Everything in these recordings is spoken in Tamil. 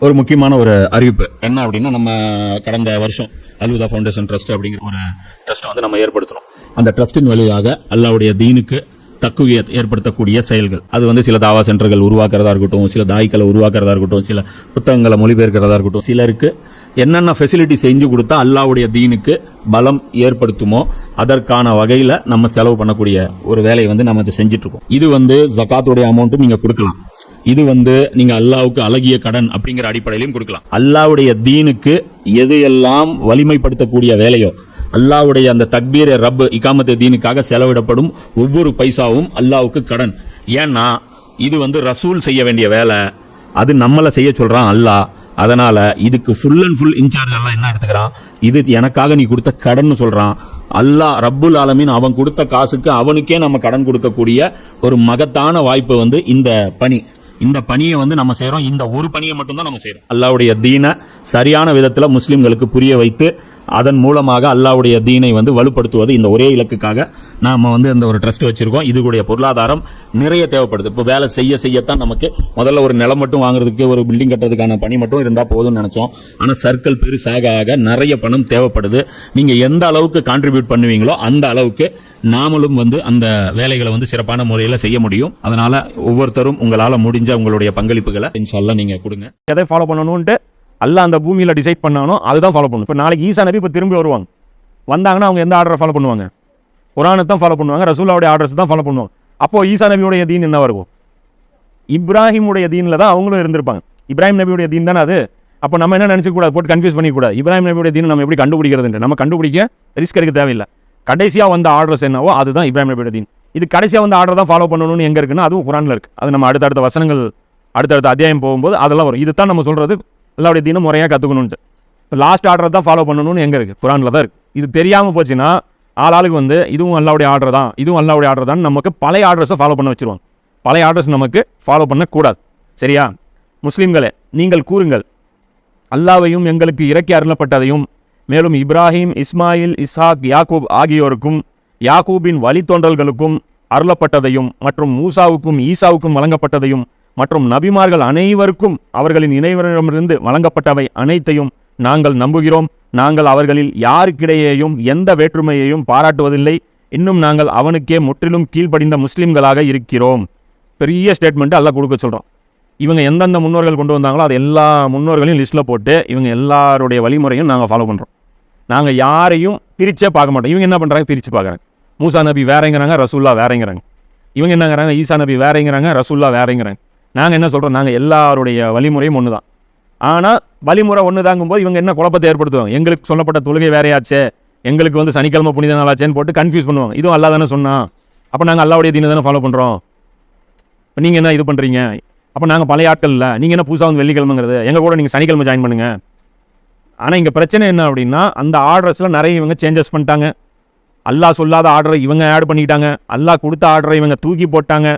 ஒரு முக்கியமான ஒரு அறிவிப்பு என்ன அப்படின்னா, நம்ம கடந்த வருஷம் அல்ஹுதா ஃபவுண்டேஷன் ட்ரஸ்ட் அப்படிங்கிற ஒரு ட்ரஸ்ட் வந்து நம்ம ஏற்படுத்தணும். அந்த ட்ரஸ்டின் வழியாக அல்லாஹ்வுடைய தீனுக்கு தக்குவியத் ஏற்படுத்தக்கூடிய செயல்கள், அது வந்து சில தாவா சென்டர்கள் உருவாக்குறதா இருக்கட்டும், சில தாய்க்களை உருவாக்குறதா இருக்கட்டும், சில புத்தகங்களை மொழிபெயர்க்கிறதா இருக்கட்டும், சிலருக்கு என்னென்ன ஃபெசிலிட்டி செஞ்சு கொடுத்தா அல்லாஹ்வுடைய தீனுக்கு பலம் ஏற்படுத்துமோ அதற்கான வகையில நம்ம செலவு பண்ணக்கூடிய ஒரு வேலையை வந்து நம்ம செஞ்சுட்டு இருக்கோம். இது வந்து ஜகாத்துடைய அமௌண்ட் நீங்க கொடுக்கலாம். இது வந்து நீங்க அல்லாஹ்வுக்கு அழகிய கடன் அப்படிங்கிற அடிப்படையிலும் கொடுக்கலாம். அல்லாஹ்வுடைய தீனுக்கு எது எல்லாம் வலிமைப்படுத்தக்கூடிய வேலையோ, அல்லாஹ்வுடைய அந்த தக்பீர் ரப் இகாமத் தீனுக்காக செலவிடப்படும் ஒவ்வொரு பைசாவும் அல்லாஹ்வுக்கு கடன். ஏன்னா இது வந்து ரசூல் செய்ய வேண்டிய வேலை, அது நம்மள செய்ய சொல்றான் அல்லாஹ். அதனால இதுக்கு ஃபுல் அண்ட் ஃபுல் இன்சார்ஜ் எல்லாம் என்ன எடுத்துக்கிறான், இது எனக்காக நீ கொடுத்த கடன் சொல்றான். அல்லாஹ் ரப்புல் ஆலமீன் அவன் கொடுத்த காசுக்கு அவனுக்கே நம்ம கடன் கொடுக்கக்கூடிய ஒரு மகத்தான வாய்ப்பு வந்து இந்த பணி. இந்த பணியை வந்து நம்ம செய்யறோம். இந்த ஒரு பணியை மட்டும்தான் நம்ம செய்யறோம். அல்லாஹ்வுடைய தீனை சரியான விதத்துல முஸ்லிம்களுக்கு புரிய வைத்து அதன் மூலமாக அல்லாஹ்வுடைய தீனை வந்து வலுப்படுத்துவது, இந்த ஒரே இலக்குக்காக நாம வந்து இந்த ஒரு ட்ரஸ்ட் வச்சிருக்கோம். இதுடைய பொருளாதாரம் நிறைய தேவைப்படுது. இப்போ வேலை செய்யத்தான் நமக்கு முதல்ல ஒரு நிலம் மட்டும் வாங்குறதுக்கு, ஒரு பில்டிங் கட்டுறதுக்கான பணி மட்டும் இருந்தா போதும்னு நினைச்சோம். ஆனா சர்க்கிள் பெருசாக ஆக நிறைய பணம் தேவைப்படுது. நீங்க எந்த அளவுக்கு கான்ட்ரிபியூட் பண்ணுவீங்களோ அந்த அளவுக்கு நாமளும் வந்து அந்த வேலைகளை வந்து சிறப்பான முறையில செய்ய முடியும். அதனால ஒவ்வொருத்தரும் உங்களால முடிஞ்ச உங்களுடைய பங்களிப்புகளை இன்ஷா அல்லாஹ் நீங்க கொடுங்க. எதை ஃபாலோ பண்ணணும்ட்டு அல்லாஹ் அந்த பூமியில் டிசைட் பண்ணானோ அதுதான் ஃபாலோ பண்ணணும். இப்போ நாளைக்கு ஈசா நபி இப்போ திரும்பி வருவாங்க, வந்தாங்கன்னா அவங்க எந்த ஆர்டரை ஃபாலோ பண்ணுவாங்க? குர்ஆனை தான் ஃபாலோ பண்ணுவாங்க, ரசூலுல்லாஹ்வுடைய ஆர்டர்ஸ் தான் ஃபாலோ பண்ணுவாங்க. அப்போது ஈசா நபியுடைய தீன் என்ன இருக்கும்? இப்ராஹிமுடைய தீனில் தான் அவங்களும் இருந்திருப்பாங்க. இப்ராஹிம் நபியுடைய தீன் தானே அது. அப்போ நம்ம என்ன நினச்சிக்கூடாது, போட்டு கன்ஃபியூஸ் பண்ணிக்கூடாது. இப்ராஹிம் நபியுடைய தீன் நம்ம எப்படி கண்டுபிடிக்கிறதுன்ட்டு நம்ம கண்டுபிடிக்க ரிஸ்க் எடுக்க தேவையில்லை. கடைசியாக வந்த ஆர்டர்ஸ் என்னவோ அதுதான் இப்ராஹிம் நபியுடைய தீன். இது கடைசியாக வந்த ஆர்டர் தான் ஃபாலோ பண்ணணும்னு எங்கே இருக்குன்னா அதுவும் குர்ஆனில் இருக்குது. அது நம்ம அடுத்தடுத்த வசனங்கள் அடுத்தடுத்த அத்தியாயம் போகும்போது அதெல்லாம் வரும். இது தான் நம்ம சொல்கிறது அல்லாஹ்வுடைய தீனை முறையாக கற்றுக்கணுன்ட்டு. லாஸ்ட் ஆர்டர் தான் ஃபாலோ பண்ணணும்னு எங்கே இருக்குது? குர்ஆனில் தான் இருக்குது. இது தெரியாமல் போச்சுன்னா ஆளுக்கு வந்து இதுவும் அல்லாஹ்வுடைய ஆர்டர் தான், இதுவும் அல்லாஹ்வுடைய ஆர்டர் தான், நமக்கு பழைய ஆர்டர்ஸை ஃபாலோ பண்ண வச்சுருவாங்க. பழைய ஆர்டர்ஸ் நமக்கு ஃபாலோ பண்ணக்கூடாது. சரியா? முஸ்லீம்களே, நீங்கள் கூறுங்கள், அல்லாஹ்வையும் எங்களுக்கு இறக்கி அருளப்பட்டதையும், மேலும் இப்ராஹிம், இஸ்மாயில், இஸ்ஹாக், யாக்கூப் ஆகியோருக்கும் யாக்கூபின் வழித்தோன்றல்களுக்கும் அருளப்பட்டதையும் மற்றும் மூசாவுக்கும் ஈசாவுக்கும் வழங்கப்பட்டதையும் மற்றும் நபிமார்கள் அனைவருக்கும் அவர்களின் இறைவனிடமிருந்து வழங்கப்பட்டவை அனைத்தையும் நாங்கள் நம்புகிறோம். நாங்கள் அவர்களில் யாருக்கிடையேயும் எந்த வேற்றுமையையும் பாராட்டுவதில்லை. இன்னும் நாங்கள் அவனுக்கே முற்றிலும் கீழ்ப்படிந்த முஸ்லிம்களாக இருக்கிறோம். பெரிய ஸ்டேட்மெண்ட் அல்லாஹ் கொடுக்க சொல்கிறோம். இவங்க எந்தெந்த முன்னோர்கள் கொண்டு வந்தாங்களோ அது எல்லா முன்னோர்களையும் லிஸ்ட்டில் போட்டு இவங்க எல்லாருடைய வழிமுறையும் நாங்கள் ஃபாலோ பண்ணுறோம். நாங்கள் யாரையும் பிரிச்சே பார்க்க மாட்டோம். இவங்க என்ன பண்ணுறாங்க, பிரித்து பார்க்குறாங்க. மூசா நபி வேறங்கிறாங்க, ரசூல்லா வேறங்கிறாங்க. இவங்க என்னங்கிறாங்க, ஈசா நபி வேறங்கிறாங்க, ரசூல்லா வேறங்கிறாங்க. நாங்கள் என்ன சொல்கிறோம், நாங்கள் எல்லாருடைய வழிமுறையும் ஒன்று தான். ஆனால் வழிமுறை ஒன்று தாங்கும்போது இவங்க என்ன குழப்பத்தை ஏற்படுத்துவாங்க. எங்களுக்கு சொல்லப்பட்ட தொழுகை வேறையாச்சே, எங்களுக்கு வந்து சனிக்கிழமை புனித நாளாச்சேன்னு போட்டு கன்ஃபியூஸ் பண்ணுவாங்க. இதுவும் அல்லாஹ் தானே சொன்னான், அப்போ நாங்கள் அல்லாஹ்வுடைய தீனை தானே ஃபாலோ பண்ணுறோம். இப்போ நீங்கள் என்ன இது பண்ணுறீங்க? அப்போ நாங்கள் பழைய ஆட்கள் இல்லை, நீங்கள் என்ன புதுசாக வந்து வெள்ளிக்கிழமைங்கிறது, எங்கள் கூட நீங்கள் சனிக்கிழமை ஜாயின் பண்ணுங்கள். ஆனால் இங்கே பிரச்சனை என்ன அப்படின்னா, அந்த ஆர்டர்ஸில் நிறைய இவங்க சேஞ்சஸ் பண்ணிட்டாங்க. அல்லாஹ் சொல்லாத ஆர்டரை இவங்க ஆட் பண்ணிக்கிட்டாங்க, அல்லாஹ் கொடுத்த ஆர்டரை இவங்க தூக்கி போட்டாங்க.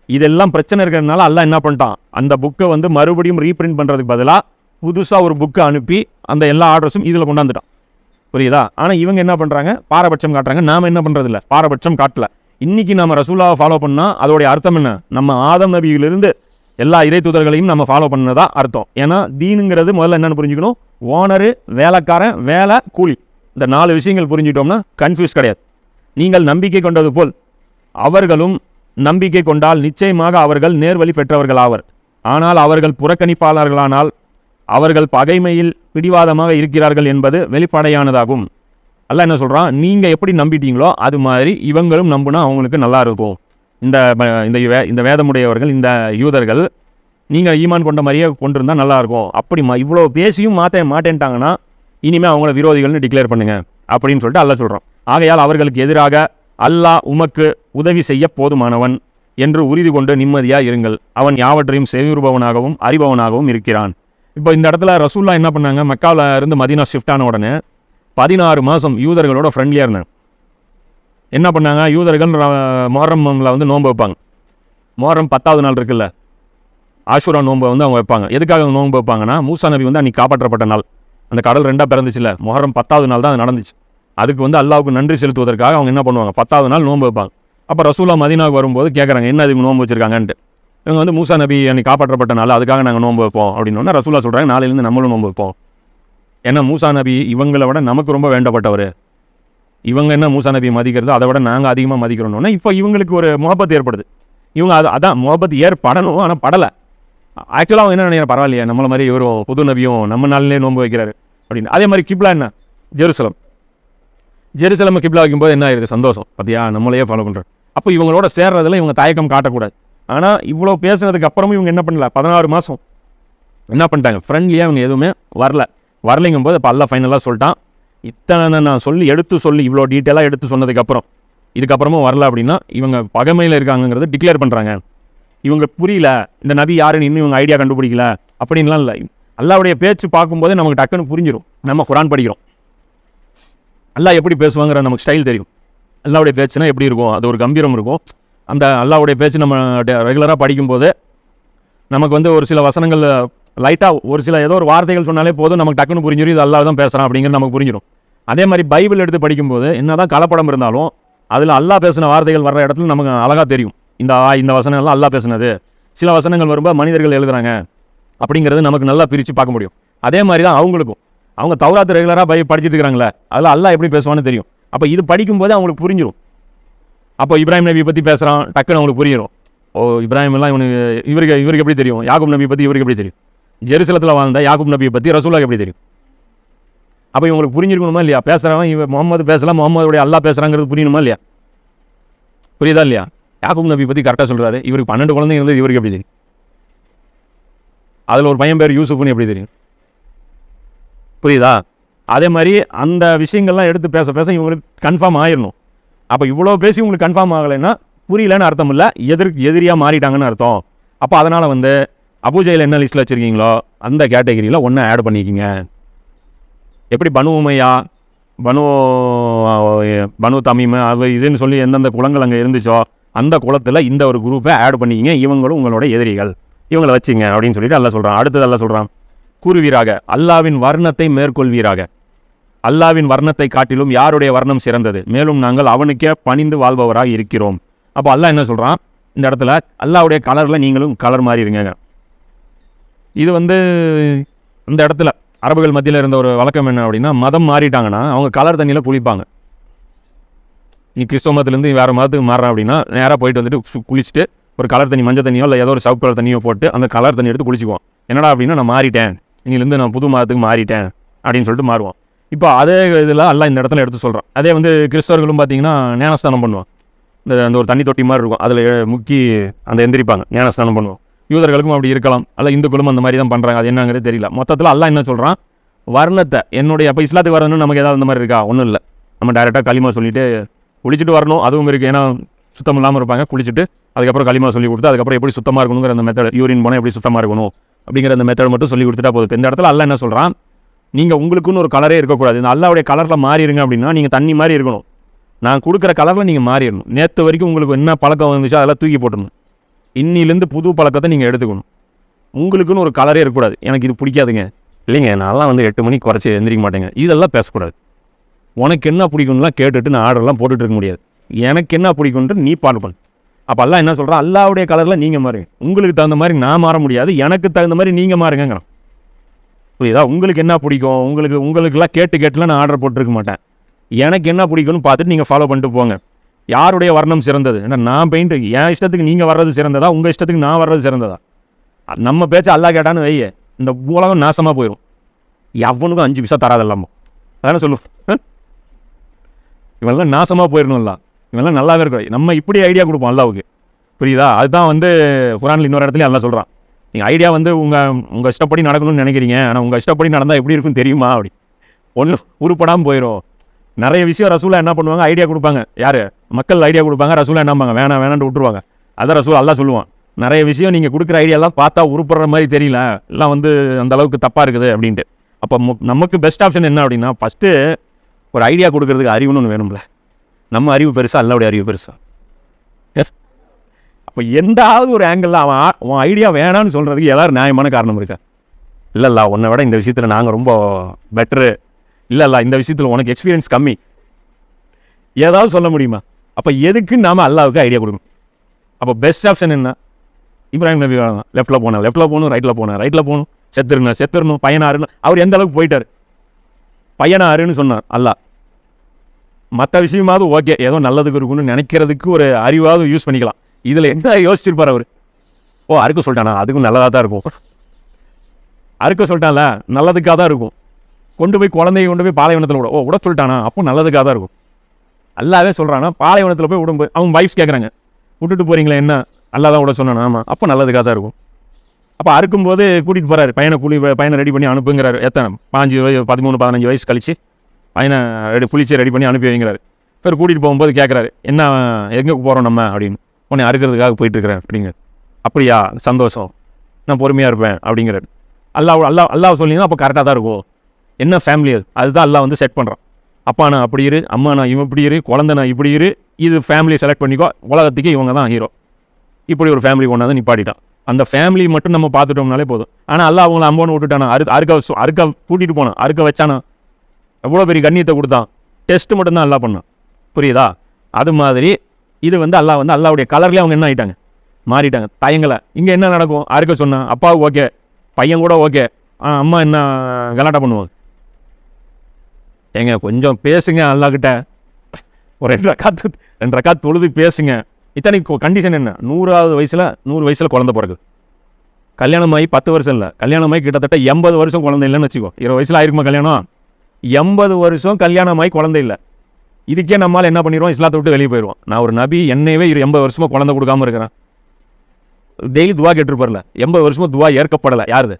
இதெல்லாம் பிரச்சனை இருக்கிறதுனால அல்லாஹ் என்ன பண்ணிட்டான், அந்த புக்கை வந்து மறுபடியும் ரீப்ரிண்ட் பண்ணுறதுக்கு பதிலாக புதுசாக ஒரு புக்கை அனுப்பி அந்த எல்லா ஆர்டர்ஸும் இதில் கொண்டாந்துட்டான். புரியுதா? ஆனால் இவங்க என்ன பண்ணுறாங்க, பாரபட்சம் காட்டுறாங்க. நாம் என்ன பண்ணுறதில்ல, பாரபட்சம் காட்டல. இன்றைக்கி நம்ம ரசூலாவை ஃபாலோ பண்ணால் அதோடைய அர்த்தம் என்ன, நம்ம ஆதம் நபியிலிருந்து எல்லா இறை தூதர்களையும் நம்ம ஃபாலோ பண்ணதா அர்த்தம். ஏன்னா தீனுங்கிறது முதல்ல என்னென்னு புரிஞ்சுக்கணும், ஓனரு, வேலைக்காரன், வேலை, கூலி, இந்த 4 விஷயங்கள் புரிஞ்சிட்டோம்னா கன்ஃபியூஸ் கிடையாது. நீங்கள் நம்பிக்கை கொண்டது போல் அவர்களும் நம்பிக்கை கொண்டால் நிச்சயமாக அவர்கள் நேர்வழி பெற்றவர்கள் ஆவர். ஆனால் அவர்கள் புறக்கணிப்பாளர்களானால் அவர்கள் பகைமையில் பிடிவாதமாக இருக்கிறார்கள் என்பது வெளிப்படையானதாகும். அல்லாஹ் என்ன சொல்கிறான், நீங்கள் எப்படி நம்பிட்டீங்களோ அது மாதிரி இவங்களும் நம்புனா அவங்களுக்கு நல்லா இருக்கும். இந்த வேதமுடையவர்கள், இந்த யூதர்கள் நீங்கள் ஈமான் கொண்ட மாதிரியே கொண்டிருந்தால் நல்லாயிருக்கும். அப்படி இவ்வளோ பேசியும் மாட்டேன்ட்டாங்கன்னா இனிமேல் அவங்கள விரோதிகள்னு டிக்ளேர் பண்ணுங்க அப்படின்னு சொல்லிட்டு அல்லாஹ் சொல்கிறான். ஆகையால் அவர்களுக்கு எதிராக அல்லாஹ் உமக்கு உதவி செய்ய போதுமானவன் என்று உறுதி கொண்டு நிம்மதியாக இருங்கள். அவன் யாவற்றையும் செவியுறுபவனாகவும் அறிபவனாகவும் இருக்கிறான். இப்போ இந்த இடத்துல ரசூல்லா என்ன பண்ணாங்க, மக்காவில் இருந்து மதீனா ஷிஃப்ட் ஆன உடனே 16 மாதம் யூதர்களோட ஃப்ரெண்ட்லியாக இருந்தாங்க. என்ன பண்ணாங்க, யூதர்கள் முஹர்ரம்ல வந்து நோன்பு வைப்பாங்க. முஹர்ரம் 10வது நாள் இருக்குல்ல, ஆஷூரா நோன்பை வந்து அவங்க வைப்பாங்க. எதுக்காக நோன்பு வைப்பாங்கன்னா, மூசா நபி வந்து அன்றைக்கி காப்பாற்றப்பட்ட நாள், அந்த கடல் 2ஆக பிறந்துச்சுல்ல, முஹர்ரம் 10வது நாள் தான் அது நடந்துச்சு. அதுக்கு வந்து அல்லாஹ்வுக்கு நன்றி செலுத்துவதற்காக அவங்க என்ன பண்ணுவாங்க, 10வது நாள் நோன்பு வைப்பாங்க. அப்போ ரசூலா மதீனாவுக்கு வரும்போது கேட்குறாங்க, என்ன அதுக்கு நோன்பு வச்சுருக்காங்கன்ட்டு. இவங்க வந்து மூசா நபி அன்னைக்கு காப்பாற்றப்பட்ட நாள், அதுக்காக நாங்கள் நோன்பு வைப்போம் அப்படின்னா ரசூலா சொல்கிறாங்க நாளையிலேருந்து நம்மளும் நோன்பு வைப்போம். ஏன்னா மூசா நபி இவங்களை விட நமக்கு ரொம்ப வேண்டப்பட்டவர். இவங்க என்ன மூசா நபி மதிக்கிறது, அதை விட நாங்கள் அதிகமாக மதிக்கிறோம்னா இப்போ இவங்களுக்கு ஒரு முகப்பத் ஏற்படுது. இவங்க அதான் முகப்பத் ஏற்படணும், ஆனால் படலை. ஆக்சுவலாக அவங்க என்ன நினைக்கிற, பரவாயில்லையே நம்மள மாதிரி இவரும் புது நபியும் நம்ம நாளிலே நோன்பு வைக்கிறாரு அப்படின்னு. அதே மாதிரி கிப்லா என்ன, ஜெருசலம் கிப்லா வைக்கும்போது என்ன ஆயிடுது, சந்தோஷம், பார்த்தியா நம்மளையே ஃபாலோ பண்ணுறோம். அப்போ இவங்களோட சேர்றதுல இவங்க தயக்கம் காட்டக்கூடாது. ஆனால் இவ்வளோ பேசுனதுக்கு அப்புறமும் இவங்க என்ன பண்ணல, 16 மாதம் என்ன பண்ணிட்டாங்க, ஃப்ரெண்ட்லியாக இவங்க எதுவுமே வரலைங்கும் போது இப்போ அல்ல ஃபைனலாக சொல்லிட்டான். இத்தனை நான் எடுத்து சொல்லி இவ்வளோ டீட்டெயிலாக எடுத்து சொன்னதுக்கப்புறம் இதுக்கப்புறமும் வரல அப்படின்னா இவங்க பகைமையில் இருக்காங்கிறது டிக்ளேர் பண்ணுறாங்க. இவங்களுக்கு புரியல இந்த நபி யாருன்னு இன்னும் இவங்க ஐடியா கண்டுபிடிக்கல அப்படின்லாம் இல்லை. அல்லாவுடைய பேச்சு பார்க்கும்போதே நமக்கு டக்குன்னு புரிஞ்சிடும். நம்ம குரான் படிக்கிறோம், அல்லாஹ் எப்படி பேசுவாங்கிற நமக்கு ஸ்டைல் தெரியும். அல்லாவுடைய பேச்சுனா எப்படி இருக்கும், அது ஒரு கம்பீரம் இருக்கும். அந்த அல்லாவுடைய பேச்சு நம்ம ரெகுலராக படிக்கும்போது நமக்கு வந்து ஒரு சில வசனங்கள் லைட்டாக ஒரு சில ஏதோ ஒரு வார்த்தைகள் சொன்னாலே போதும், நமக்கு டக்குன்னு புரிஞ்சிடும் இது அல்லாஹ் தான் பேசுகிறான் அப்படிங்கிறது நமக்கு புரிஞ்சிடும். அதே மாதிரி பைபிள் எடுத்து படிக்கும்போது என்ன தான் கலப்படம் இருந்தாலும் அதில் அல்லாஹ் பேசின வார்த்தைகள் வர்ற இடத்துல நமக்கு அழகாக தெரியும். இந்த வசனங்கள்லாம் அல்லாஹ் பேசுனது. சில வசனங்கள் வரும்போது மனிதர்கள் எழுதுறாங்க அப்படிங்கிறது நமக்கு நல்லா பிரித்து பார்க்க முடியும். அதே மாதிரி தான் அவங்களுக்கும், அவங்க தௌராத் ரெகுலராக படிச்சுட்டு இருக்கிறாங்களே, அதில் அல்லாஹ் எப்படி பேசுவான்னு தெரியும். அப்போ இது படிக்கும்போது அவங்களுக்கு புரிஞ்சிடும். அப்போ இப்ராஹிம் நபியை பற்றி பேசுகிறான், டக்குன்னு அவங்களுக்கு புரிஞ்சிடும். ஓ இப்ராஹிம் எல்லாம் இவருக்கு எப்படி தெரியும், யாக்கூப் நபியை பற்றி இவருக்கு எப்படி தெரியும், ஜெருசலத்தில் வாழ்ந்த யாக்கூப் நபியை பற்றி ரசூலுல்லாஹ்க்கு எப்படி தெரியும். அப்போ இவங்களுக்கு புரிஞ்சிருக்கணுமா இல்லையா, பேசுகிறவன் இவன் முகமது பேசலாம், முகமதுடைய அல்லாஹ் பேசுகிறாங்கிறது புரியணுமா இல்லையா, புரியுதா இல்லையா. யாக்கூப் நபி பற்றி கரெக்டாக சொல்கிறாரு, இவருக்கு 12 குழந்தைங்க இருந்தது இவருக்கு எப்படி தெரியும், அதில் ஒரு பையன் பேர் யூசுஃப்னு எப்படி தெரியும், புரியுதா. அதே மாதிரி அந்த விஷயங்கள்லாம் எடுத்து பேச இவங்களுக்கு கன்ஃபார்ம் ஆயிடணும். அப்போ இவ்வளோ பேசி உங்களுக்கு கன்ஃபார்ம் ஆகலைன்னா புரியலன்னு அர்த்தம் இல்லை, எதிரியாக மாறிட்டாங்கன்னு அர்த்தம். அப்போ அதனால் வந்து அபூஜையில் என்ன லிஸ்ட்டில் வச்சுருக்கீங்களோ அந்த கேட்டகரியில் ஒன்று ஆட் பண்ணிக்கிங்க. எப்படி பனு உமையா, பனு தமீம் அது இதுன்னு சொல்லி எந்தெந்த குலங்கள் அங்கே இருந்துச்சோ அந்த குலத்தில் இந்த ஒரு குரூப்பை ஆட் பண்ணிக்கிங்க, இவங்களும் உங்களோட எதிரிகள், இவங்களை வச்சுங்க அப்படின்னு சொல்லிட்டு அல்லாஹ் சொல்கிறான். அடுத்தது அல்லாஹ் சொல்கிறான், கூறுவீராக அல்லாவின் வர்ணத்தை மேற்கொள்வீராக, அல்லாவின் வர்ணத்தை காட்டிலும் யாருடைய வர்ணம் சிறந்தது, மேலும் நாங்கள் அவனுக்கே பணிந்து வாழ்பவராக இருக்கிறோம். அப்போ அல்லாஹ் என்ன சொல்கிறான், இந்த இடத்துல அல்லாவுடைய கலரில் நீங்களும் கலர் மாறி இருங்க. இது வந்து இந்த இடத்துல அரபுகள் மத்தியில் இருந்த ஒரு வழக்கம் என்ன அப்படின்னா, மதம் மாறிட்டாங்கன்னா அவங்க கலர் தண்ணியில் குளிப்பாங்க. நீ கிறிஸ்தவ மதத்துலேருந்து வேறு மதத்துக்கு மாறுறான் அப்படின்னா நேராக போயிட்டு வந்துட்டு குளிச்சுட்டு ஒரு கலர் தண்ணி, மஞ்சள் தண்ணியோ இல்லை ஏதோ ஒரு சவுப் கலர் தண்ணியோ போட்டு அந்த கலர் தண்ணி எடுத்து குளிச்சுக்குவோம். என்னடா அப்படின்னா நான் மாறிட்டேன், இங்கிலேருந்து நான் புது மதத்துக்கு மாறிட்டேன் அப்படின்னு சொல்லிட்டு மாறுவோம். இப்போ அதே இதில் அல்லாஹ் இந்த இடத்துல எடுத்து சொல்கிறான். அதே வந்து கிறிஸ்தவர்களும் பார்த்தீங்கன்னா ஞானஸ்தானம் பண்ணுவோம். அந்த ஒரு தண்ணி தொட்டி மாதிரி இருக்கும், அதில் முக்கி அந்த எந்திரிப்பாங்க, ஞானஸ்தானம் பண்ணுவோம். யூதர்களுக்கும் அப்படி இருக்கலாம், அல்ல இந்துக்களும் அந்த மாதிரி தான் பண்ணுறாங்க, அது என்னங்கிறது தெரியல. மொத்தத்தில் அல்லாஹ் என்ன சொல்கிறான், வர்ணத்தை என்னுடைய அப்போ இஸ்லாத்துக்கு வரணும்னு நமக்கு ஏதாவது அந்த மாதிரி இருக்கா, ஒன்றும் இல்லை. நம்ம டைரெக்டாக களிமா சொல்லிவிட்டு குளிச்சுட்டு வரணும், அதுவும் இருக்குது. ஏன்னா சுத்தம் இல்லாமல் இருப்பாங்க, குளிச்சுட்டு அதுக்கப்புறம் களிமா சொல்லி கொடுத்து அதுக்கப்புறம் எப்படி சுத்தமாக இருக்கணுங்கிற அந்த மெத்தட், யூரின் போனால் எப்படி சுத்தமாக இருக்கணும் அப்படிங்கிற அந்த மெத்தட் மட்டும் சொல்லி கொடுத்துட்டா போதும். இந்த இடத்துல அல்லாஹ் என்ன சொல்கிறான், நீங்கள் உங்களுக்குன்னு ஒரு கலரே இருக்கக்கூடாது, இந்த அல்லாவுடைய கலரில் மாறிடுங்க அப்படின்னா நீங்கள் தண்ணி மாதிரி இருக்கணும், நான் கொடுக்குற கலரில் நீங்கள் மாறிடணும். நேற்று வரைக்கும் உங்களுக்கு என்ன பழக்கம் வந்துச்சோ அதெல்லாம் தூக்கி போட்டணும், இன்னிலேருந்து புது பழக்கத்தை நீங்கள் எடுத்துக்கணும். உங்களுக்குன்னு ஒரு கலரே இருக்கக்கூடாது, எனக்கு இது பிடிக்காதுங்க, இல்லைங்க நான்லாம் வந்து 8 மணிக்கு குறைச்சி எந்திரிக்க மாட்டேங்க, இதெல்லாம் பேசக்கூடாது. உனக்கு என்ன பிடிக்கும்லாம் கேட்டுட்டு நான் ஆர்டர்லாம் போட்டுட்டு இருக்க முடியாது, எனக்கு என்ன பிடிக்கும்ன்ட்டு நீ பாடு பண்ணு. அப்போ அல்லாஹ் என்ன சொல்கிறான், அல்லாவுடைய கலரில் நீங்கள் மாறுங்க, உங்களுக்கு தகுந்த மாதிரி நான் மாற முடியாது, எனக்கு தகுந்த மாதிரி நீங்கள் மாறுங்கிறான். புரியுதா, உங்களுக்கு என்ன பிடிக்கும், உங்களுக்கெல்லாம் கேட்டுலாம் நான் ஆர்டர் போட்டுருக்க மாட்டேன், எனக்கு என்ன பிடிக்கும்னு பார்த்துட்டு நீங்கள் ஃபாலோ பண்ணிட்டு போங்க. யாருடைய வர்ணம் சிறந்தது, ஏன்னா நான் பெயிண்ட் என் இஷ்டத்துக்கு நீங்கள் வர்றது சிறந்ததா, உங்கள் இஷ்டத்துக்கு நான் வர்றது சிறந்ததா, நம்ம பேச்சு அல்லாஹ் கேட்டான்னு வையே இந்த உலகம் நாசமாக போயிடும். எவனுக்கும் 5 பைசா தராதல்லாமோ அதானே சொல்லுவோம், இவெல்லாம் நாசமாக போயிடணும்ல, இவெல்லாம் நல்லாவே இருக்கும். நம்ம இப்படி ஐடியா கொடுப்போம் அல்லாவுக்கு, புரியுதா. அதுதான் வந்து குரானில் இன்னொரு இடத்துலையும் அல்லாஹ் சொல்கிறான், நீங்கள் ஐடியா வந்து உங்கள் இஷ்டப்படி நடக்கணும்னு நினைக்கிறீங்க, ஆனால் உங்கள் இஷ்டப்படி நடந்தால் எப்படி இருக்குன்னு தெரியுமா, அப்படி ஒன்றும் உருப்படாமல் போயிடும். நிறைய விஷயம் ரசூலா என்ன பண்ணுவாங்க, ஐடியா கொடுப்பாங்க, யார் மக்கள் ஐடியா கொடுப்பாங்க, ரசூலா என்னம்பாங்க வேணான்ட்டு விட்டுருவாங்க. அதான் ரசூல் அல்லாஹ் சொல்லுவான், நிறைய விஷயம் நீங்கள் கொடுக்குற ஐடியாலாம் பார்த்தா உருப்படுற மாதிரி தெரியல, எல்லாம் வந்து அந்த அளவுக்கு தப்பாக இருக்குது அப்படின்ட்டு. அப்போ நமக்கு பெஸ்ட் ஆப்ஷன் என்ன அப்படின்னா, ஃபஸ்ட்டு ஒரு ஐடியா கொடுக்கறதுக்கு அறிவுன்னு ஒன்று வேணும்ல. நம்ம அறிவு பெருசா, அல்லாவுடைய அறிவு பெருசா. அப்போ எந்தாவது ஒரு ஆங்கிளில் அவன் ஐடியா வேணான்னு சொல்கிறதுக்கு எல்லோரும் நியாயமான காரணம் இருக்கா, இல்லைல்ல உன்னை விட இந்த விஷயத்தில் நாங்கள் ரொம்ப பெட்ரு, இல்லைல்ல இந்த விஷயத்தில் உனக்கு எக்ஸ்பீரியன்ஸ் கம்மி, ஏதாவது சொல்ல முடியுமா. அப்போ எதுக்கு நாம் அல்லாவுக்கு ஐடியா கொடுக்கணும். அப்போ பெஸ்ட் ஆப்ஷன் என்ன, இப்ராஹிம் நபி லெஃப்ட்டில் போகணும் ரைட்டில் போகணும் செத்துருணும் பையனாருன்னு அவர் எந்த அளவுக்கு போயிட்டார். பையனாருன்னு சொன்னார் அல்லாஹ். மற்ற விஷயமாவது ஓகே, ஏதோ நல்லதுக்கு இருக்குன்னு நினைக்கிறதுக்கு ஒரு அறிவாவது யூஸ் பண்ணிக்கலாம். இதில் என்ன யோசிச்சிருப்பார் அவர்? ஓ அறுக்க சொல்லிட்டானா, அதுக்கும் நல்லதாக தான் இருக்கும். அறுக்க சொல்லிட்டான்ல, நல்லதுக்காக தான் இருக்கும். கொண்டு போய் குழந்தைய கொண்டு போய் பாலைவனத்தில் விட, விட சொல்லிட்டானா, அப்போ நல்லதுக்காக தான் இருக்கும். அல்லாவே சொல்கிறானா, பாலைவனத்தில் போய் விடும். அவங்க வைஃப்ஸ் கேட்குறாங்க, விட்டுட்டு போகிறீங்களே என்ன, அல்லா தான் விட சொன்னானா, ஆமாம், அப்போ நல்லதுக்காக தான் இருக்கும். அப்போ அறுக்கும்போது கூட்டிகிட்டு போகிறாரு, பையனை ரெடி பண்ணி அனுப்புங்கிறாரு. எத்தனை 13-15 வயசு கழிச்சு பையனை புளிச்சு ரெடி பண்ணி அனுப்பி வைங்கிறாரு. பேர் கூட்டிகிட்டு போகும்போது கேட்குறாரு, என்ன எங்கே போகிறோம் நம்ம அப்படின்னு. உன்னை அறுக்கிறதுக்காக போயிட்டுருக்கிறேன் அப்படிங்க. அப்படியா, சந்தோஷம், நான் பொறுமையாக இருப்பேன் அப்படிங்கிறாரு. அல்லாஹ் சொல்லிங்கன்னா அப்போ கரெக்டாக தான் இருக்கும். என்ன ஃபேமிலி அதுதான் அல்லாஹ் வந்து செட் பண்ணுறான். அப்பா நான் அப்படி இரு, அம்மா நான் இவன் இப்படி இரு, குழந்தை நான் இப்படி இரு, இது ஃபேமிலியை செலக்ட் பண்ணிக்கோ, உலகத்துக்கு இவங்க தான் ஹீரோ. இப்படி ஒரு ஃபேமிலி கொண்டாந்து நிப்பாட்டிட்டான். அந்த ஃபேமிலி மட்டும் நம்ம பார்த்துட்டோம்னாலே போதும். ஆனால் அல்லாஹ் அவங்கள அம்போன்னு விட்டுட்டானா, அறுக்க கூட்டிகிட்டு போனான், அறுக்க வச்சானா, எவ்வளோ பெரிய கண்ணியத்தை கொடுத்தான். டெஸ்ட்டு மட்டும்தான் அல்லாஹ் பண்ணான். புரியுதா? அது மாதிரி இது வந்து அல்லாஹ் வந்து அல்லாவுடைய கலர்லேயே அவங்க என்ன ஆகிட்டாங்க, மாறிட்டாங்க. தயங்களை இங்கே என்ன நடக்கும், அறுக்க சொன்னான், அப்பாவுக்கு ஓகே, பையன் கூட ஓகே, அம்மா என்ன கலாட்டா பண்ணுவாங்க. ஏங்க கொஞ்சம் பேசுங்க அல்லாஹ்கிட்ட, ஒரு 2 ரக்காத் தொழுது பேசுங்க. இத்தனை கண்டிஷன் என்ன, 100 வயசில் குழந்தை பிறகு. கல்யாணமாகி 10 வருஷம் இல்லை, கல்யாணமாகி கிட்டத்தட்ட 80 வருஷம் குழந்தை இல்லைன்னு வச்சுக்கோ. 20 வயசில் ஆயிருக்குமா கல்யாணம், 80 வருஷம் கல்யாணமாகி குழந்தை இல்லை. இதுக்கே நம்மளால் என்ன பண்ணிடுவோம், இஸ்லாத்தை விட்டு வெளியே போயிடுவோம். நான் ஒரு நபி, என்னையவே 80 வருஷமாக குழந்தை கொடுக்காம இருக்கிறேன். டெய்லி துவா கேட்டுருப்பார்ல, 80 வருஷமாக துவா ஏற்கப்படலை. யாருது?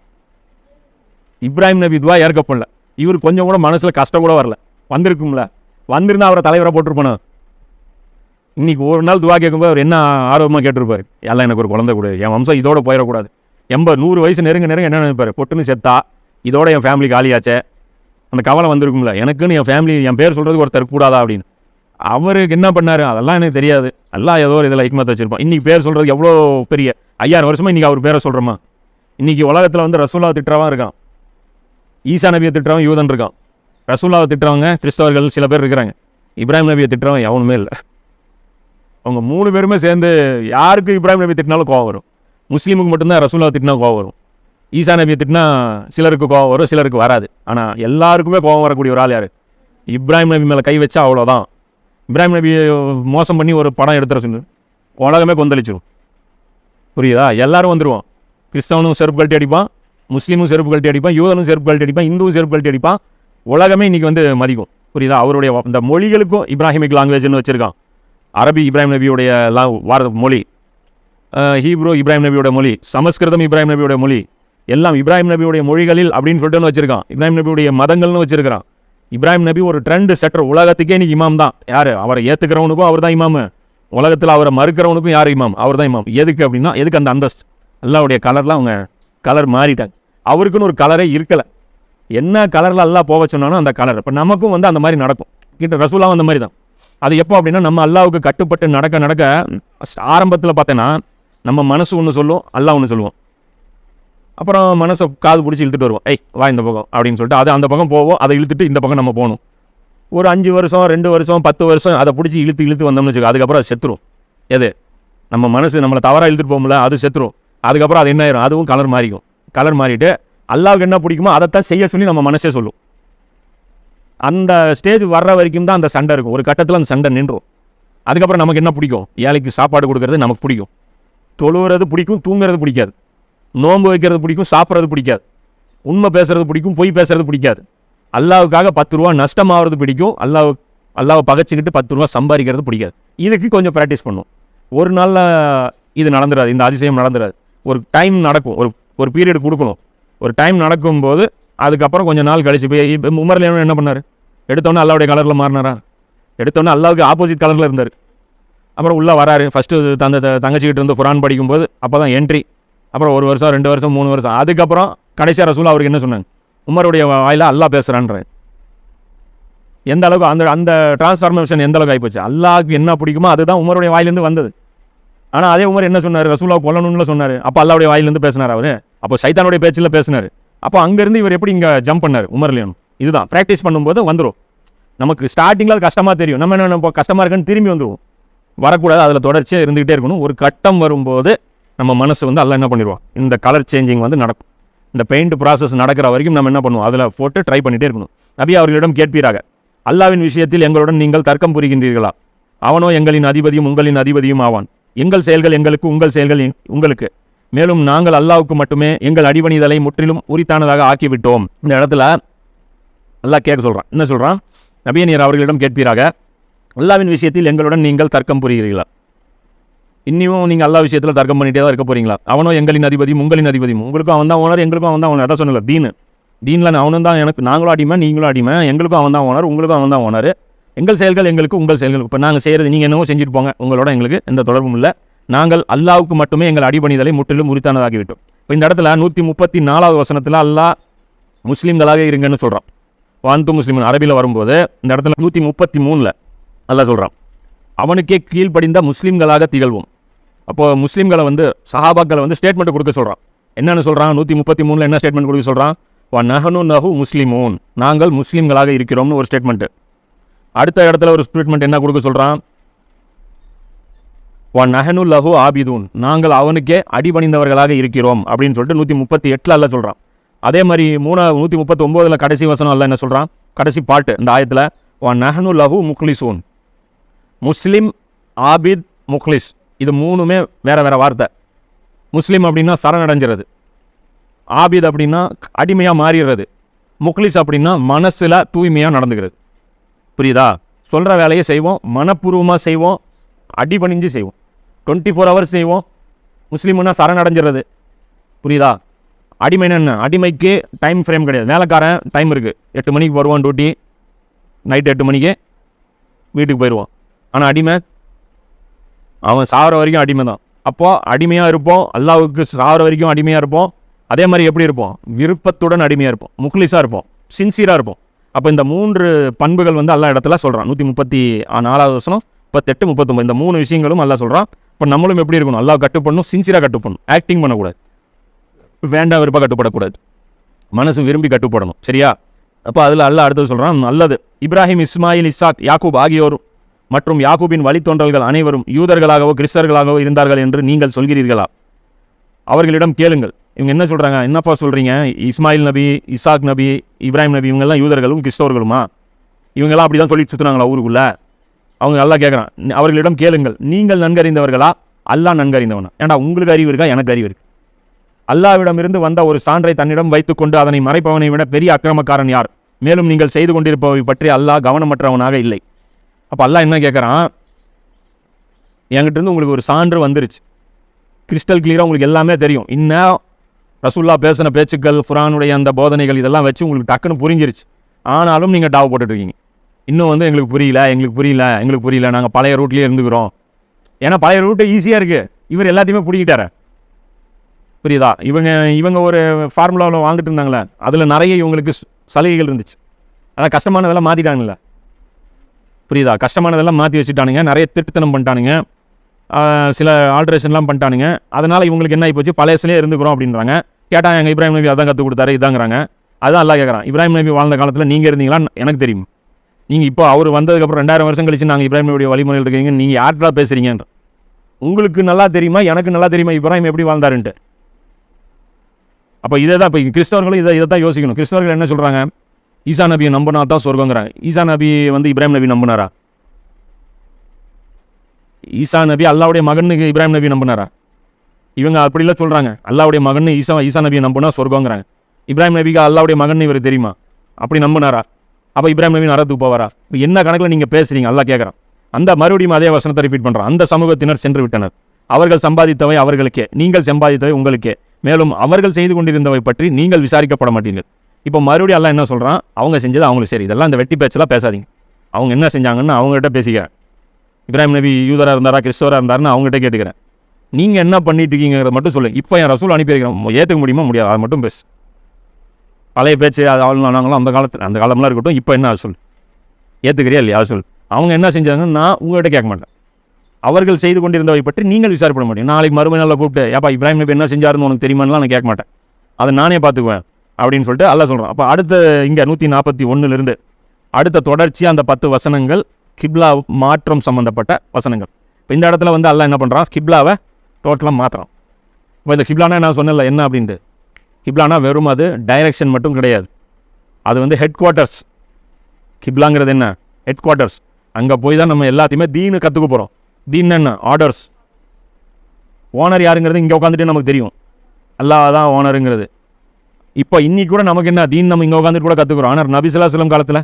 இப்ராஹிம் நபி துவா ஏற்கப்படல. இவர் கொஞ்சம் கூட மனசில் கஷ்டம் கூட வரல. வந்திருக்கும்ல, வந்திருந்தா அவரை தலைவராக போட்டிருப்பானோ. இன்னைக்கு ஒரு நாள் துவா கேட்கும்போது அவர் என்ன ஆர்வமாக கேட்டிருப்பார், எல்லாம் எனக்கு ஒரு குழந்தை கொடு, என் வம்சம் இதோட போயிடக்கூடாது. 100 வயசு நெருங்க என்ன நினைப்பார், பொட்டுன்னு செத்தா இதோட என் ஃபேமிலி காலியாச்சே, அந்த கவலை வந்திருக்கும்ல, எனக்குன்னு என் ஃபேமிலி என் பேர் சொல்கிறதுக்கு ஒருத்தர் கூடாதா அப்படின்னு. அவருக்கு என்ன பண்ணார் அதெல்லாம் எனக்கு தெரியாது. எல்லாம் ஏதோ ஒரு இதில் ஹிக்மத் வச்சிருப்பான். இன்றைக்கி பேர் சொல்கிறது எவ்வளோ பெரிய 5000 வருஷமாக இன்றைக்கி அவர் பேரை சொல்கிறோமா. இன்றைக்கி உலகத்தில் வந்து ரசூலாவை திட்டுறவன் இருக்கான், ஈசா நபியை திட்டுறவன் யூதன் இருக்கான். ரசூலாவை திட்டுறவங்க கிறிஸ்தவர்கள் சில பேர் இருக்கிறாங்க. இப்ராஹிம் நபியை திட்டுறவன் எவனுமே இல்லை. அவங்க 3 பேருமே சேர்ந்து யாருக்கு இப்ராஹிம் நபி திட்டினாலும் கோவம் வரும். முஸ்லீமுக்கு மட்டும்தான் ரசூலாவை திட்டினா கோவம் வரும். ஈசா நபியை திட்டினா சிலருக்கு கோவம் வரும், சிலருக்கு வராது. ஆனால் எல்லாருக்குமே கோவம் வரக்கூடிய ஒரு ஆள் யார்? இப்ராஹிம் நபி மேலே கை வச்சா அவ்வளோதான். இப்ராஹிம் நபியை மோசம் பண்ணி ஒரு படம் எடுத்துற சொல்லு, உலகமே கொந்தளிச்சிடும். புரியுதா? எல்லாரும் வந்துடுவோம். கிறிஸ்தவனும் செருப்பு கழட்டி அடிப்பான், முஸ்லீமும் செருப்பு கழட்டி அடிப்பான், யூதனும் செருப்பு கழட்டி அடிப்பான், இந்துவும் செருப்பு கழட்டி அடிப்பான். உலகமே இன்றைக்கி வந்து மதிக்கும். புரியுதா? அவருடைய இந்த மொழிகளுக்கும் இப்ராஹிமிக் லாங்குவேஜ்னு வச்சுருக்கான். அரபி இப்ராஹிம் நபியுடைய மொழி, ஹீப்ரோ இப்ராஹிம் நபியோட மொழி, சமஸ்கிருதம் இப்ராஹிம் நபியோட மொழி, எல்லாம் இப்ராஹிம் நபியுடைய மொழிகளில் அப்படின்னு சொல்லிட்டு வச்சுருக்கான். இப்ராஹிம் நபியுடைய மதங்கள்னு வச்சுருக்கிறான். இப்ராஹிம் நபி ஒரு ட்ரெண்ட் செட்டர், உலகத்துக்கே இன்னைக்கு இமாம் தான். யார்? அவரை ஏற்றுக்கிறவனுக்கும் அவர் தான் இமாமு, உலகத்தில் அவரை மறுக்கிறவனுக்கும் யார் இமாம்? அவர் தான் இமாம். எதுக்கு அப்படின்னா, எதுக்கு அந்த அந்தஸ்து? அல்லாவுடைய கலரில் அவங்க கலர் மாறிட்டாங்க. அவருக்குன்னு ஒரு கலரே இருக்கலை. என்ன கலரில் அல்லாஹ் போக சொன்னாலும் அந்த கலர். இப்போ நமக்கும் வந்து அந்த மாதிரி நடக்கும். கிட்ட ரசூலாவும் அந்த மாதிரி தான். அது எப்போ அப்படின்னா, நம்ம அல்லாவுக்கு கட்டுப்பட்டு நடக்க ஆரம்பத்தில் பார்த்தேன்னா நம்ம மனசு ஒன்று சொல்லும், அல்லாஹ் ஒன்று சொல்லுவோம். அப்புறம் மனசை காது பிடிச்சி இழுத்துட்டு வருவோம், வா இந்த பக்கம் அப்படின்னு சொல்லிட்டு அது அந்த பக்கம் போவோம். அதை இழுத்துட்டு இந்த பக்கம் நம்ம போகணும். ஒரு 5 வருஷம் 2 வருஷம் 10 வருஷம் அதை பிடிச்சி இழுத்து வந்தோம்னு வச்சுக்கோ, அதுக்கப்புறம் அது செத்துரும். எது? நம்ம மனசு நம்மளை தவறாக இழுத்துட்டு போகும்ல, அது செத்துரும். அதுக்கப்புறம் அது என்ன ஆயிரும், அதுவும் கலர் மாறிக்கும். கலர் மாறிட்டு அல்லாவுக்கு என்ன பிடிக்குமோ அதைத்தான் செய்ய சொல்லி நம்ம மனசே சொல்லும். அந்த ஸ்டேஜ் வர்ற வரைக்கும் தான் அந்த சண்டை இருக்கும். ஒரு கட்டத்தில் அந்த சண்டை நின்றும். அதுக்கப்புறம் நமக்கு என்ன பிடிக்கும்? ஏழைக்கு சாப்பாடு கொடுக்கறது நமக்கு பிடிக்கும், தொழுகிறது பிடிக்கும், தூங்குறது பிடிக்காது, நோன்பு வைக்கிறது பிடிக்கும், சாப்பிட்றது பிடிக்காது, உண்மை பேசுறது பிடிக்கும், பொய் பேசுறது பிடிக்காது, அல்லாவுக்காக 10 ரூபா நஷ்டமாகிறது பிடிக்கும், அல்லாவை பகைச்சிக்கிட்டு 10 ரூபா சம்பாதிக்கிறது பிடிக்காது. இதுக்கு கொஞ்சம் ப்ராக்டிஸ் பண்ணும். ஒரு நாளில் இது நடந்துடாது, இந்த அதிசயம் நடந்துடாது. ஒரு டைம் நடக்கும், ஒரு பீரியட் கொடுக்கணும். ஒரு டைம் நடக்கும்போது அதுக்கப்புறம் கொஞ்சம் நாள் கழிச்சு போய் உமர்ல என்ன பண்ணார்? எடுத்தோன்னே அல்லாவுடைய கலரில் மாறினாரா? எடுத்தோன்னே அல்லாவுக்கு ஆப்போசிட் கலரில் இருந்தார். அப்புறம் உள்ளே வராரு. ஃபஸ்ட்டு தங்கச்சிக்கிட்டு இருந்து குரான் படிக்கும்போது அப்போ தான் என்ட்ரி. அப்புறம் 1 வருஷம் 2 வருஷம் 3 வருஷம், அதுக்கப்புறம் கடைசியாக ரசூல் அவருக்கு என்ன சொன்னாங்க? உமருடைய வாயில் அல்லாஹ் பேசுகிறான்ற எந்த அளவுக்கு அந்த டிரான்ஸ்ஃபார்மேஷன் எந்த அளவுக்கு ஆகிப்போச்சு. அல்லாஹ்க்கு என்ன பிடிக்குமோ அதுதான் உமருடைய வாயிலேருந்து வந்தது. ஆனால் அதே உமர் என்ன சொன்னார்? ரசூலாவை கொல்லணும்னு சொன்னார். அப்போ அல்லாவுடைய வாயிலேருந்து பேசினார் அவர். அப்போ சைத்தானுடைய பேச்சில் பேசினார். அப்போ அங்கேருந்து இவர் எப்படி இங்கே ஜம்ப் பண்ணார்? உமர்லேயும் இதுதான் ப்ராக்டிஸ் பண்ணும்போது வந்துடும். நமக்கு ஸ்டார்டிங்கில் அது கஷ்டமாக தெரியும். நம்ம கஷ்டமாக இருக்குன்னு திரும்பி வந்துடுவோம். வரக்கூடாது, அதில் தொடர்ச்சியாக இருந்துக்கிட்டே இருக்கணும். ஒரு கட்டம் வரும்போது நம்ம மனசு வந்து அல்லாஹ் என்ன பண்ணிடுவோம், இந்த கலர் சேஞ்சிங் வந்து நடக்கும். இந்த பெயிண்ட் ப்ராசஸ் நடக்கிற வரைக்கும் நம்ம என்ன பண்ணுவோம், அதில் போட்டு ட்ரை பண்ணிகிட்டே இருக்கணும். நபி அவர்களிடம் கேட்பீராக, அல்லாஹ்வின் விஷயத்தில் எங்களுடன் நீங்கள் தர்க்கம் புரிகின்றீர்களா? அவனோ எங்களின் அதிபதியும் உங்களின் அதிபதியும் ஆவான். எங்கள் செயல்கள் எங்களுக்கு, உங்கள் செயல்கள் உங்களுக்கு. மேலும் நாங்கள் அல்லாஹ்வுக்கு மட்டுமே எங்கள் அடிபணிதலை முற்றிலும் உரித்தானதாக ஆக்கிவிட்டோம். இந்த இடத்துல அல்லாஹ் கேட்க சொல்கிறான். என்ன சொல்கிறான்? நபியே நீர் அவர்களிடம் கேட்பீராக, அல்லாஹ்வின் விஷயத்தில் எங்களுடன் நீங்கள் தர்க்கம் புரிகிறீர்களா? இன்னும் நீங்கள் அல்லாஹ் விஷயத்தில் தர்க்கம் பண்ணிட்டே தான் இருக்க போறீங்களா? அவனோ எங்களின் அதிபதியும் உங்களின் அதிபதியும். உங்களுக்கும் அவன் தான் ஓனர், எங்களுக்கும் அவன் தான் ஓனர். அதான் சொன்னல தீனில் அவனும் தான் எனக்கு, நாங்களும் அடிமை நீங்களும் அடிமை, எங்களுக்கும் அவன் தான் ஓனர், உங்களுக்கும் அவன் தான் ஓனர். எங்கள் செயல்கள் எங்களுக்கு, உங்கள் செயல்கள். இப்போ நாங்கள் செய்கிறது நீங்கள் என்னவோ செஞ்சுட்டு போங்க, உங்களோட எங்களுக்கு எந்த தொடர்பும் இல்லை. நாங்கள் அல்லாஹ்வுக்கு மட்டுமே எங்கள் அடிபணிதலை முற்றிலும் உரித்தானதாகிவிட்டோம். இப்போ இந்த இடத்துல 134வது வசனத்தில் அல்லாஹ் முஸ்லீம்களாக இருங்கன்னு சொல்கிறான். வாந்து முஸ்லீம் அரபியில் வரும்போது இந்த இடத்துல 133ல் அல்லாஹ் சொல்கிறான், அவனுக்கே கீழ்ப்படிந்த முஸ்லீம்களாக திகழ்வோம். அப்போது முஸ்லீம்களை வந்து சஹாபாக்களை வந்து ஸ்டேட்மெண்ட் கொடுக்க சொல்கிறான். என்னென்னு சொல்கிறான்? 133ல் என்ன ஸ்டேட்மெண்ட் கொடுக்க சொல்கிறான்? நஹனு நஹு முஸ்லிமூன், நாங்கள் முஸ்லீம்களாக இருக்கிறோம்னு ஒரு ஸ்டேட்மெண்ட்டு. அடுத்த இடத்துல ஒரு ஸ்டேட்மெண்ட் என்ன கொடுக்க சொல்கிறான்? நஹனு லஹு ஆபிதூன், நாங்கள் அவனுக்கே அடிபணிந்தவர்களாக இருக்கிறோம் அப்படின்னு சொல்லிட்டு 138ல் அல்ல சொல்கிறான். அதே மாதிரி 139ல் கடைசி வசனம் அல்ல என்ன சொல்கிறான்? கடைசி பாட்டு இந்த ஆயத்தில் நஹனு லஹு முக்லிசூன். முஸ்லிம், ஆபித், முக்லிஸ், இது மூணுமே வேறு வேறு வார்த்தை. முஸ்லீம் அப்படின்னா சரணடைஞ்சிறது, ஆபித் அப்படின்னா அடிமையாக மாறிடுறது, முக்லிஸ் அப்படின்னா மனசில் தூய்மையாக நடந்துக்கிறது. புரியுதா? சொல்கிற வேலையை செய்வோம், மனப்பூர்வமாக செய்வோம், அடிபணிஞ்சு செய்வோம், 24 hours செய்வோம். முஸ்லீம்னா சரணடைஞ்சிறது. புரியுதா? அடிமைன்னா என்ன? அடிமைக்கு டைம் ஃப்ரேம் கிடையாது. வேலைக்காரன் டைம் இருக்குது, 8 மணிக்கு வருவான் டியூட்டி, நைட்டு 8 மணிக்கு வீட்டுக்கு போயிடுவான். ஆனால் அடிமை அவன் சாகிற வரைக்கும் அடிமை தான். அப்போது அடிமையாக இருப்போம், அல்லாஹ்வுக்கு சாகிற வரைக்கும் அடிமையாக இருப்போம். அதே மாதிரி எப்படி இருப்போம்? விருப்பத்துடன் அடிமையாக இருப்போம், முக்லிஸாக இருப்போம், சின்சியராக இருப்போம். அப்போ இந்த 3 பண்புகள் வந்து அல்லாஹ் இடத்துல சொல்கிறான். 134வது வசனம், 38, 39 இந்த 3 விஷயங்களும் அல்லாஹ் சொல்கிறான். இப்போ நம்மளும் எப்படி இருக்கணும்? அல்லாஹ் கட்டுப்படணும், சின்சியராக கட்டுப்படணும், ஆக்டிங் பண்ணக்கூடாது, வேண்டாம் விருப்பம் கட்டுப்படக்கூடாது, மனசு விரும்பி கட்டுப்படணும். சரியா? அப்போ அதில் அல்லாஹ் அடுத்தது சொல்கிறான், நல்லது. இப்ராஹிம், இஸ்மாயில், இஸ்ஸாக், யாக்கூப் ஆகியோரும் மற்றும் யாக்கூபின் வழித்தோன்றல்கள் அனைவரும் யூதர்களாகவோ கிறிஸ்தவர்களாகவோ இருந்தார்கள் என்று நீங்கள் சொல்கிறீர்களா? அவர்களிடம் கேளுங்கள். இவங்க என்ன சொல்கிறாங்க? என்னப்பா சொல்கிறீங்க? இஸ்மாயில் நபி, இசாக் நபி, இப்ராஹிம் நபி இவங்கெல்லாம் யூதர்களும் கிறிஸ்தவர்களுமா? இவங்கெல்லாம் அப்படி தான் சொல்லி சுற்றுனாங்களா ஊருக்குள்ளே? அவங்க நல்லா கேட்குறான். அவர்களிடம் கேளுங்கள், நீங்கள் நன்கறிந்தவர்களா, அல்லாஹ் நன்கறிந்தவனா? ஏன்டா உங்களுக்கு அறிவு இருக்கா, எனக்கு அறிவு இருக்கு. அல்லாஹ்விடமிருந்து வந்த ஒரு சான்றை தன்னிடம் வைத்துக்கொண்டு அதனை மறைப்பவனை விட பெரிய அக்கிரமக்காரன் யார்? மேலும் நீங்கள் செய்து கொண்டிருப்பவை பற்றி அல்லாஹ் கவனமற்றவனாக இல்லை. அப்போ அல்லாஹ் என்ன கேட்குறான்? என்கிட்ட இருந்து உங்களுக்கு ஒரு சான்று வந்துருச்சு, கிறிஸ்டல் கிளியராக உங்களுக்கு எல்லாமே தெரியும். இன்னும் ரசூல்லா பேசின பேச்சுக்கள், குர்ஆனுடைய அந்த போதனைகள் இதெல்லாம் வச்சு உங்களுக்கு டக்குன்னு புரிஞ்சிருச்சு. ஆனாலும் நீங்கள் டாவ் போட்டுட்ருக்கீங்க. இன்னும் வந்து எங்களுக்கு புரியல, நாங்கள் பழைய ரூட்லேயே இருந்துக்கிறோம். ஏன்னா பழைய ரூட்டு ஈஸியாக இருக்குது, இவர் எல்லாத்தையுமே பிடிக்கிட்டார. புரியுதா? இவங்க ஒரு ஃபார்முலாவில் வாழ்ந்துட்டு இருந்தாங்களே, அதில் நிறைய இவங்களுக்கு சலுகைகள் இருந்துச்சு. அதான் கஷ்டமானதெல்லாம் மாற்றிட்டானுங்கள. புரியுதா? கஷ்டமானதெல்லாம் மாற்றி வச்சுட்டானுங்க, நிறைய திட்டுத்தனம் பண்ணிட்டானுங்க, சில ஆல்ட்ரேஷன்லாம் பண்ணிட்டானுங்க. அதனால் இவங்களுக்கு என்ன ஆகி போச்சு? பழையசிலே இருந்துக்கிறோம் அப்படின்றாங்க. கேட்டால் எங்கள் இப்ராஹிம் நபி அதான் கற்றுக் கொடுத்தாரு, இதாங்கிறாங்க. அதுதான் அல்லாஹ் கேட்குறான். இப்ராஹிம் நபி வாழ்ந்த காலத்தில் நீங்கள் இருந்தீங்களா? எனக்கு தெரியும். நீங்கள் இப்போ அவர் வந்ததுக்கப்புறம் 2000 வருஷம் கழிச்சு நாங்கள் இப்ராஹிம் நபியுடைய வழிமுறையில் இருக்கீங்க, நீங்கள் யார்கிட்ட பேசுகிறீங்கன்ற. உங்களுக்கு நல்லா தெரியுமா, எனக்கு நல்லா தெரியுமா இப்ராஹிம் எப்படி வாழ்ந்தாருன்ட்டு? அப்போ இதை தான் இப்போ கிறிஸ்தவர்களும் இதை தான் யோசிக்கணும். கிறிஸ்தவர்கள் என்ன சொல்கிறாங்க? ஈசா நபியை நம்பினா தான் சொர்க்கங்கிறாங்க. ஈசா நபி வந்து இப்ராஹிம் நபி நம்பினாரா? ஈசா நபி அல்லாவுடைய மகனுக்கு இப்ராஹிம் நபி நம்பினாரா? இவங்க அப்படிலாம் சொல்கிறாங்க. அல்லாவுடைய மகன் ஈசா நபியை நம்பினா சொர்க்கங்கிறாங்க. இப்ராஹிம் நபிக்கு அல்லாவுடைய மகன் இவர் தெரியுமா? அப்படி நம்பினாரா? அப்போ இப்ராஹிம் நபி நரகத்துக்கு போவாரா? என்ன கணக்கில் நீங்கள் பேசுகிறீங்க? அல்லாஹ் கேட்குறான். அந்த மறுபடியும் அதே வசனத்தை ரிப்பீட் பண்ணுறான். அந்த சமூகத்தினர் சென்று விட்டனர், அவர்கள் சம்பாதித்தவை அவர்களுக்கே, நீங்கள் சம்பாதித்தவை உங்களுக்கே, மேலும் அவர்கள் செய்து கொண்டிருந்தவை பற்றி நீங்கள் விசாரிக்கப்பட மாட்டீர்கள். இப்போ மறுபடியும் அல்லாஹ் என்ன சொல்கிறான்? அவங்க செஞ்சது அவங்களுக்கு சரி, இதெல்லாம் இந்த வெட்டி பேச்செல்லாம் பேசாதீங்க. அவங்க என்ன செஞ்சாங்கன்னு அவங்ககிட்ட பேசிக்கிறேன். இப்ராஹிம் நபி யூதராக இருந்தாரா கிறிஸ்தவராக இருந்தாருன்னு அவங்ககிட்ட கேட்டுக்கிறேன். நீங்கள் என்ன பண்ணிட்டு இருக்கீங்கிறத மட்டும் சொல்லுங்கள். இப்போ என் ரசூல் அனுப்பியிருக்கிறேன், ஏற்றுக்க முடியுமா முடியாது, அதை மட்டும் பேசு. பழைய பேச்சு அது நாங்களும் அந்த காலம்லாம் இருக்கட்டும், இப்போ என்ன சொல், ஏற்றுக்கிறியா இல்லையா சொல். அவங்க என்ன செஞ்சாங்கன்னு நான் உங்கள்கிட்ட கேட்க மாட்டேன். அவர்கள் செய்து கொண்டிருந்தவை பற்றி நீங்கள் விசாரிப்பட மாட்டேன். நாளைக்கு மறுமை நாளில் கூப்பிட்டு ஏப்பா இப்ராஹிம் நபி என்ன செஞ்சாருன்னு உனக்கு தெரியுமான்னு நான் கேட்க மாட்டேன், அதை நானே பார்த்துக்குவேன் அப்படின்னு சொல்லிட்டு அல்லாஹ் சொல்கிறான். அப்போ அடுத்த இங்கே 141 அடுத்த தொடர்ச்சியாக அந்த 10 வசனங்கள் கிப்லா மாற்றம் சம்மந்தப்பட்ட வசனங்கள். இப்போ இந்த இடத்துல வந்து அல்லாஹ் என்ன பண்ணுறான்? கிப்லாவை டோட்டலாக மாற்றுறான். இப்போ இந்த கிப்லானா நான் சொன்னல என்ன அப்படின்ட்டு, கிப்லானா வெறும் அது டைரக்ஷன் மட்டும் கிடையாது, அது வந்து ஹெட் குவார்ட்டர்ஸ். கிப்லாங்கிறது என்ன? Headquarters. அங்கே போய் தான் நம்ம எல்லாத்தையுமே தீனு கற்றுக்க போகிறோம். தீன் என்ன? ஆர்டர்ஸ். ஓனர் யாருங்கிறது இங்கே உட்காந்துட்டு நமக்கு தெரியும், அல்லாஹ் தான் ஓனருங்கிறது. இப்போ இன்னைக்கு கூட நமக்கு என்ன தீன் நம்ம இங்கே உட்காந்துட்டு கூட கற்றுக்குறோம். ஆனால் நபி ஸல்லல்லாஹு அலைஹி வஸல்லம் காலத்தில்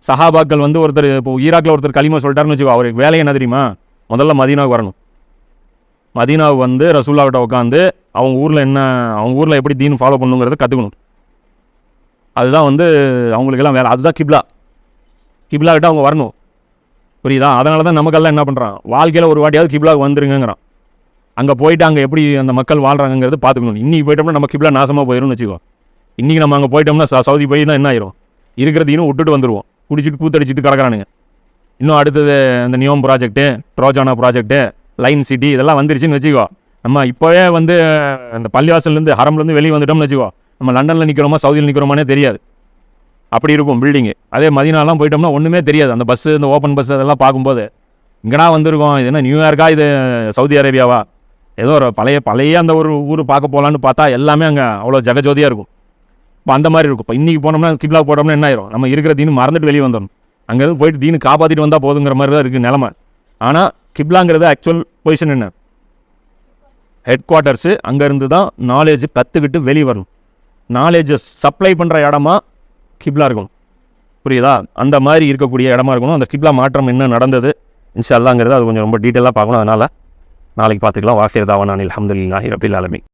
சஹாபாக்கள் வந்து ஒருத்தர் இப்போ ஈராக்கில் ஒருத்தர் கலிமா சொல்லிட்டாருன்னு வச்சுக்கோ, அவருக்கு வேலை என்ன தெரியுமா? முதல்ல மதீனாவுக்கு வரணும். மதீனாவுக்கு வந்து ரசூலுல்லாஹ்கிட்ட உட்காந்து அவங்க ஊரில் எப்படி தீன் ஃபாலோ பண்ணுங்கிறத கற்றுக்கணும். அதுதான் வந்து அவங்களுக்கெல்லாம் வேலை. அதுதான் கிப்லா. கிப்லா கிட்ட அவங்க வரணும். புரியுதா? அதனால தான் நமக்கெல்லாம் என்ன பண்ணுறான், வாழ்க்கையில் ஒரு வாட்டியாவது கிப்லாவுக்கு வந்துருங்கிறான். அங்கே போயிட்டு அங்கே எப்படி அந்த மக்கள் வாழ்கிறாங்கிறது பார்த்துக்கணும். இன்றைக்கி போயிட்டோம்னா நம்ம கிப்லா நாசமாக போயிடும்னு வச்சுக்கோ. இன்றைக்கி நம்ம அங்கே போயிட்டோம்னா சவுதி போயின்னா என்ன ஆயிரும், இருக்கிறதையும் விட்டுட்டு வந்துடுவோம். குடிச்சிட்டு கூத்தடிச்சிட்டு கிடக்கிறானுங்க. இன்னும் அடுத்தது அந்த Neom project, Trojena project, line city இதெல்லாம் வந்துருச்சுன்னு வச்சுக்கோ. நம்ம இப்போவே வந்து அந்த பள்ளிவாசல்லேருந்து ஹரம்லேருந்து வெளியே வந்துட்டோம்னு வச்சுக்கோ, நம்ம லண்டனில் நிற்கிறோமா சவுதியில் நிற்கிறோமானே தெரியாது. அப்படி இருக்கும் பில்டிங்கு. அதே மதீனாலாம் போயிட்டோம்னா ஒன்றுமே தெரியாது. அந்த பஸ்ஸு, இந்த ஓப்பன் பஸ் அதெல்லாம் பார்க்கும்போது இங்கடா வந்திருக்கோம், இது என்ன நியூயார்க்கா, இது சவுதி அரேபியாவா, ஏதோ ஒரு பழைய அந்த ஒரு ஊர் பார்க்க போகலான்னு பார்த்தா எல்லாமே அங்கே அவ்வளோ ஜெகஜோதியாக இருக்கும். இப்போ அந்த மாதிரி இருக்கும். இப்போ இன்றைக்கி போனோம்னா கிப்லா போட்டோம்னா என்ன ஆயிரும், நம்ம இருக்கிற தீனு மறந்துட்டு வெளியே வந்துடணும். அங்கேருந்து போயிட்டு தீனு காப்பாற்றிட்டு வந்தால் போதுங்கிற மாதிரி தான் இருக்குது நிலமை. ஆனால் கிப்லாங்கிறது ஆக்சுவல் பொசிஷன் என்ன? Head quarters. அங்கேருந்து தான் நாலேஜ் கற்றுக்கிட்டு வெளியே வரணும். நாலேஜை சப்ளை பண்ணுற இடமா கிப்லா இருக்கணும். புரியுதா? அந்த மாதிரி இருக்கக்கூடிய இடமா இருக்கணும். அந்த கிப்லா மாற்றம் என்ன நடந்தது இன்ஷா அல்லாஹ்ங்கிறது அது கொஞ்சம் ரொம்ப டீட்டெயிலாக பார்க்கணும். அதனால் நாளைக்கு பார்த்துக்கலாம். வாஃபிர் தாவானா அல்ஹம்துலில்லாஹி ரப்பில் ஆலமீன்.